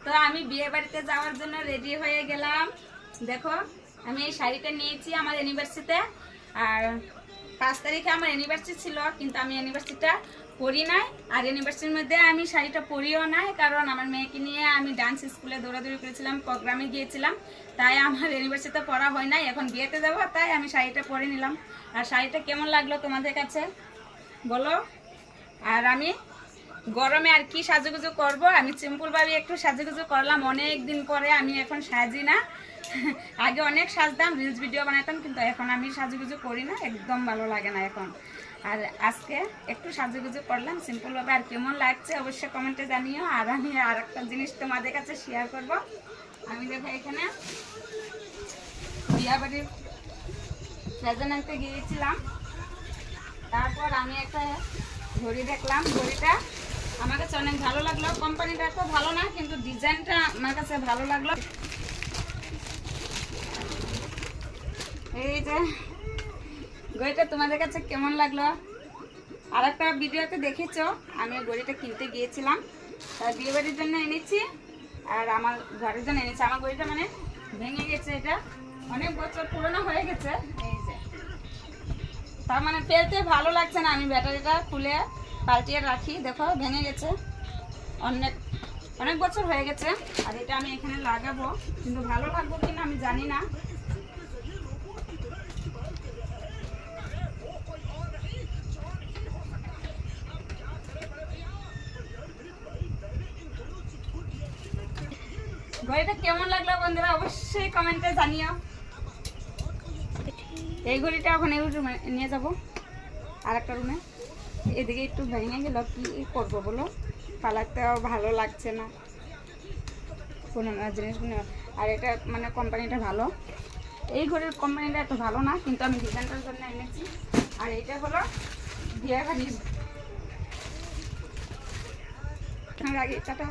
তো আমি বিয়ে বাড়িতে যাওয়ার জন্য রেডি হয়ে গেলাম। দেখো আমি এই শাড়িটা নিয়েছি আমার ইউনিভার্সিটিতে। আর 5 তারিখে আমার ইউনিভার্সিটি ছিল, কিন্তু আমি ইউনিভার্সিটিটা পড়ি নাই। আর ইউনিভার্সিটির মধ্যে আমি শাড়িটা পরিও নাই, কারণ আমার মেয়েকে নিয়ে আমি ডান্স স্কুলে দৌড়াদৌড়ি করেছিলাম, প্রোগ্রামে গিয়েছিলাম, তাই আমার ইউনিভার্সিটিতে পড়া হয় নাই। এখন বিয়েতে যাবো, তাই আমি শাড়িটা পরে নিলাম। আর শাড়িটা কেমন লাগলো তোমাদের কাছে বলো। আর আমি গরমে আর কি সাজুগুজু করব, আমি সিম্পলভাবে একটু সাজুগুজু করলাম। অনেক দিন পরে আমি এখন সাজি না। আগে অনেক সাজতাম, রিলস ভিডিও বানাতাম, কিন্তু এখন আমি সাজুগুজু করি না, একদম ভালো লাগে না এখন। আর আজকে একটু সাজুগুজু করলাম সিম্পলভাবে। আর কেমন লাগছে অবশ্যই কমেন্টে জানিও। আর আমি আর একটা জিনিস তোমাদের কাছে শেয়ার করব। আমি দেখো এখানে বিয়া বাড়ির প্রেজেন্ট আনতে গিয়েছিলাম, তারপর আমি একটা ঘড়ি দেখলাম। ঘড়িটা আমার কাছে অনেক ভালো লাগলো। কোম্পানিটা তো ভালো না, কিন্তু ডিজাইনটা আমার কাছে ভালো লাগলো। এই যে ঘড়িটা তোমাদের কাছে কেমন লাগলো? আর একটা ভিডিওতে দেখেছো আমি ঘড়িটা কিনতে গিয়েছিলাম, বিয়ে বাড়ির জন্য এনেছি আর আমার ঘরের জন্য এনেছি। আমার ঘড়িটা মানে ভেঙে গেছে, এটা অনেক বছর পুরনো হয়ে গেছে। এই যে তার মানে ফেলতে ভালো লাগছে না, আমি ব্যাটারিটা খুলে পাল্টিয়ে রাখি। দেখো ভেঙে গেছে, অনেক অনেক বছর হয়ে গেছে। আর এটা আমি এখানে লাগাবো, কিন্তু ভালো লাগবে কিনা আমি জানি না। ঘড়িটা কেমন লাগলো বন্ধুরা অবশ্যই কমেন্টে জানিও। এই ঘড়িটা এখন এই রুমে নিয়ে যাবো, আর একটা রুমে। এদিকে একটু ভেঙে গেল, কি করবো বলো, পালাতেও ভালো লাগছে না কোনো জিনিসগুলো। আর এটা মানে কোম্পানিটা ভালো, এই ঘড়ির কোম্পানিটা এত ভালো না, কিন্তু আমি ডিজাইনটার জন্য এনেছি। আর এইটা হলো বিয়ে বাড়ির আগে টাটা।